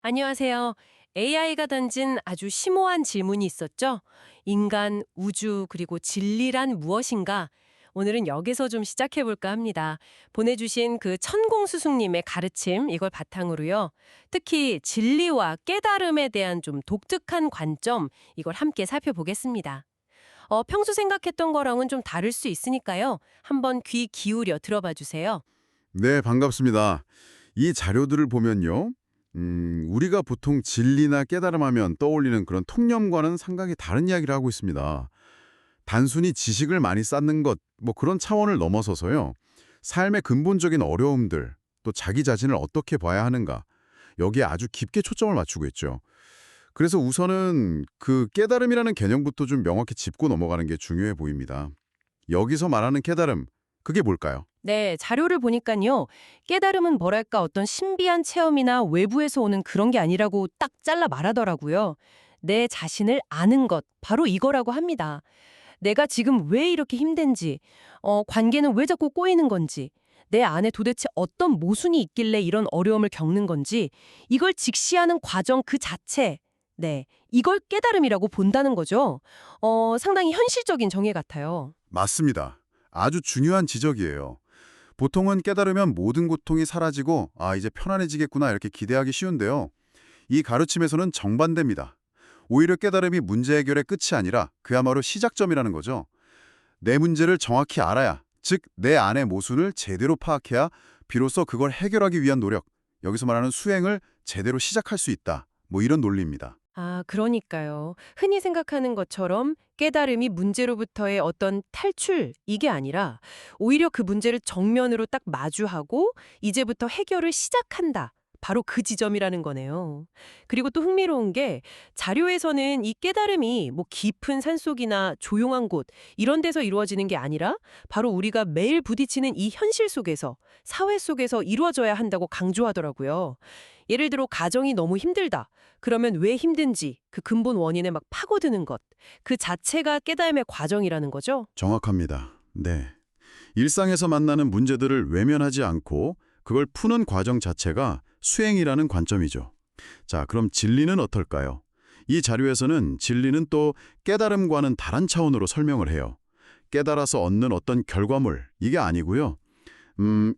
안녕하세요. AI가 던진 아주 심오한 질문이 있었죠? 인간, 우주, 그리고 진리란 무엇인가? 오늘은 여기서 좀 시작해 볼까 합니다. 보내주신 그 천공수숙님의 가르침, 이걸 바탕으로요. 특히 진리와 깨달음에 대한 좀 독특한 관점, 이걸 함께 살펴보겠습니다. 평소 생각했던 거랑은 좀 다를 수 있으니까요. 한번 귀 기울여 들어봐 주세요. 네, 반갑습니다. 이 자료들을 보면요. 우리가 보통 진리나 깨달음하면 떠올리는 그런 통념과는 상당히 다른 이야기를 하고 있습니다. 단순히 지식을 많이 쌓는 것, 뭐 그런 차원을 넘어서서요. 삶의 근본적인 어려움들, 또 자기 자신을 어떻게 봐야 하는가, 여기에 아주 깊게 초점을 맞추고 있죠. 그래서 우선은 그 깨달음이라는 개념부터 좀 명확히 짚고 넘어가는 게 중요해 보입니다. 여기서 말하는 깨달음, 그게 뭘까요? 네, 자료를 보니까요. 깨달음은 뭐랄까 어떤 신비한 체험이나 외부에서 오는 그런 게 아니라고 딱 잘라 말하더라고요. 내 자신을 아는 것, 바로 이거라고 합니다. 내가 지금 왜 이렇게 힘든지, 관계는 왜 자꾸 꼬이는 건지, 내 안에 도대체 어떤 모순이 있길래 이런 어려움을 겪는 건지, 이걸 직시하는 과정 그 자체, 네, 이걸 깨달음이라고 본다는 거죠. 상당히 현실적인 정의 같아요. 맞습니다. 아주 중요한 지적이에요. 보통은 깨달으면 모든 고통이 사라지고 이제 편안해지겠구나 이렇게 기대하기 쉬운데요. 이 가르침에서는 정반대입니다. 오히려 깨달음이 문제 해결의 끝이 아니라 그야말로 시작점이라는 거죠. 내 문제를 정확히 알아야, 즉 내 안의 모순을 제대로 파악해야 비로소 그걸 해결하기 위한 노력, 여기서 말하는 수행을 제대로 시작할 수 있다. 뭐 이런 논리입니다. 아, 그러니까요. 흔히 생각하는 것처럼 깨달음이 문제로부터의 어떤 탈출, 이게 아니라 오히려 그 문제를 정면으로 딱 마주하고 이제부터 해결을 시작한다. 바로 그 지점이라는 거네요. 그리고 또 흥미로운 게 자료에서는 이 깨달음이 뭐 깊은 산속이나 조용한 곳 이런 데서 이루어지는 게 아니라 바로 우리가 매일 부딪히는 이 현실 속에서, 사회 속에서 이루어져야 한다고 강조하더라고요. 예를 들어 가정이 너무 힘들다. 그러면 왜 힘든지 그 근본 원인에 막 파고드는 것. 그 자체가 깨달음의 과정이라는 거죠. 정확합니다. 네. 일상에서 만나는 문제들을 외면하지 않고 그걸 푸는 과정 자체가 수행이라는 관점이죠. 자, 그럼 진리는 어떨까요? 이 자료에서는 진리는 또 깨달음과는 다른 차원으로 설명을 해요. 깨달아서 얻는 어떤 결과물, 이게 아니고요.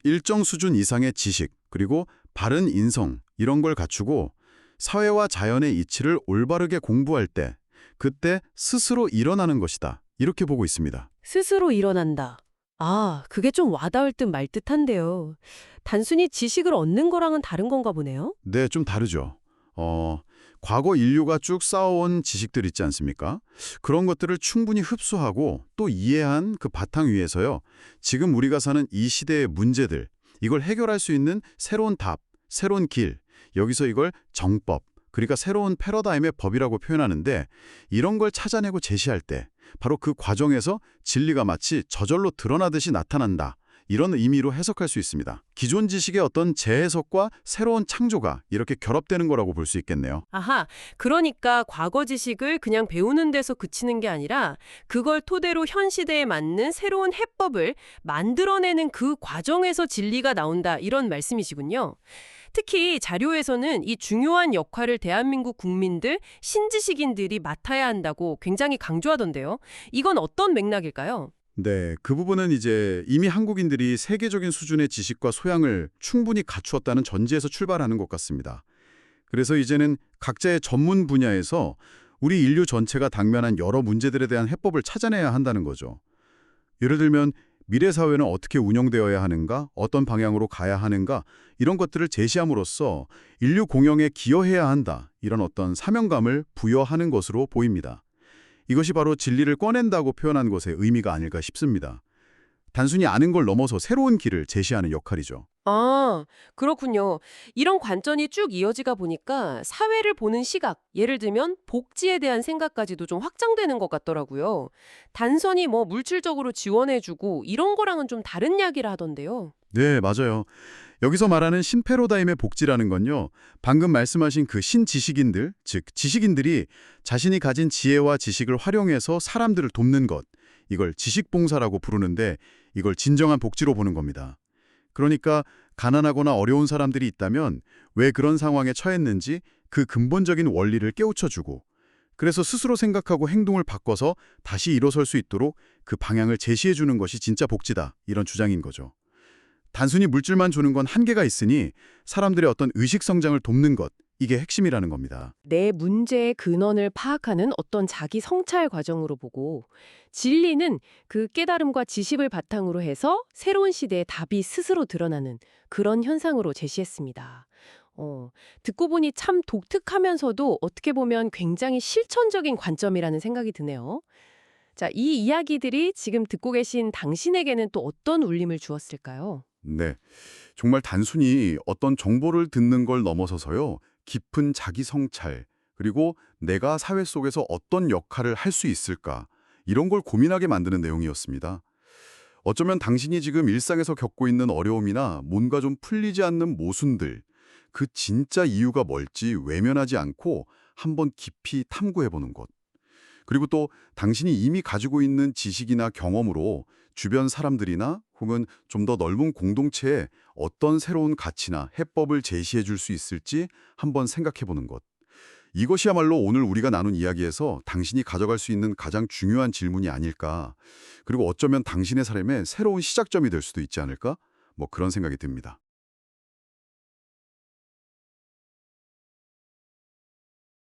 일정 수준 이상의 지식, 그리고 바른 인성, 이런 걸 갖추고 사회와 자연의 이치를 올바르게 공부할 때, 그때 스스로 일어나는 것이다. 이렇게 보고 있습니다. 스스로 일어난다. 아, 그게 좀 와닿을 듯 말 듯한데요. 단순히 지식을 얻는 거랑은 다른 건가 보네요. 네, 좀 다르죠. 과거 인류가 쭉 쌓아온 지식들 있지 않습니까? 그런 것들을 충분히 흡수하고 또 이해한 그 바탕 위에서요. 지금 우리가 사는 이 시대의 문제들, 이걸 해결할 수 있는 새로운 답, 새로운 길, 여기서 이걸 정법, 그러니까 새로운 패러다임의 법이라고 표현하는데 이런 걸 찾아내고 제시할 때 바로 그 과정에서 진리가 마치 저절로 드러나듯이 나타난다. 이런 의미로 해석할 수 있습니다. 기존 지식의 어떤 재해석과 새로운 창조가 이렇게 결합되는 거라고 볼 수 있겠네요. 아하, 그러니까 과거 지식을 그냥 배우는 데서 그치는 게 아니라 그걸 토대로 현 시대에 맞는 새로운 해법을 만들어내는 그 과정에서 진리가 나온다 이런 말씀이시군요. 특히 자료에서는 이 중요한 역할을 대한민국 국민들, 신지식인들이 맡아야 한다고 굉장히 강조하던데요. 이건 어떤 맥락일까요? 네, 그 부분은 이제 이미 한국인들이 세계적인 수준의 지식과 소양을 충분히 갖추었다는 전제에서 출발하는 것 같습니다. 그래서 이제는 각자의 전문 분야에서 우리 인류 전체가 당면한 여러 문제들에 대한 해법을 찾아내야 한다는 거죠. 예를 들면 미래 사회는 어떻게 운영되어야 하는가, 어떤 방향으로 가야 하는가 이런 것들을 제시함으로써 인류 공영에 기여해야 한다. 이런 어떤 사명감을 부여하는 것으로 보입니다. 이것이 바로 진리를 꺼낸다고 표현한 것의 의미가 아닐까 싶습니다. 단순히 아는 걸 넘어서 새로운 길을 제시하는 역할이죠. 아, 그렇군요. 이런 관점이 쭉 이어지가 보니까 사회를 보는 시각, 예를 들면 복지에 대한 생각까지도 좀 확장되는 것 같더라고요. 단순히 뭐 물질적으로 지원해주고 이런 거랑은 좀 다른 이야기를 하던데요. 네, 맞아요. 여기서 말하는 신패러다임의 복지라는 건요. 방금 말씀하신 그 신지식인들, 즉 지식인들이 자신이 가진 지혜와 지식을 활용해서 사람들을 돕는 것, 이걸 지식봉사라고 부르는데 이걸 진정한 복지로 보는 겁니다. 그러니까 가난하거나 어려운 사람들이 있다면 왜 그런 상황에 처했는지 그 근본적인 원리를 깨우쳐주고, 그래서 스스로 생각하고 행동을 바꿔서 다시 일어설 수 있도록 그 방향을 제시해주는 것이 진짜 복지다, 이런 주장인 거죠. 단순히 물질만 주는 건 한계가 있으니 사람들의 어떤 의식 성장을 돕는 것, 이게 핵심이라는 겁니다. 내 문제의 근원을 파악하는 어떤 자기 성찰 과정으로 보고, 진리는 그 깨달음과 지식을 바탕으로 해서 새로운 시대의 답이 스스로 드러나는 그런 현상으로 제시했습니다. 듣고 보니 참 독특하면서도 어떻게 보면 굉장히 실천적인 관점이라는 생각이 드네요. 자, 이 이야기들이 지금 듣고 계신 당신에게는 또 어떤 울림을 주었을까요? 네. 정말 단순히 어떤 정보를 듣는 걸 넘어서서요, 깊은 자기 성찰, 그리고 내가 사회 속에서 어떤 역할을 할 수 있을까, 이런 걸 고민하게 만드는 내용이었습니다. 어쩌면 당신이 지금 일상에서 겪고 있는 어려움이나 뭔가 좀 풀리지 않는 모순들, 그 진짜 이유가 뭘지 외면하지 않고 한번 깊이 탐구해보는 것. 그리고 또 당신이 이미 가지고 있는 지식이나 경험으로 주변 사람들이나 혹은 좀 더 넓은 공동체에 어떤 새로운 가치나 해법을 제시해 줄 수 있을지 한번 생각해 보는 것. 이것이야말로 오늘 우리가 나눈 이야기에서 당신이 가져갈 수 있는 가장 중요한 질문이 아닐까. 그리고 어쩌면 당신의 삶의 새로운 시작점이 될 수도 있지 않을까? 뭐 그런 생각이 듭니다.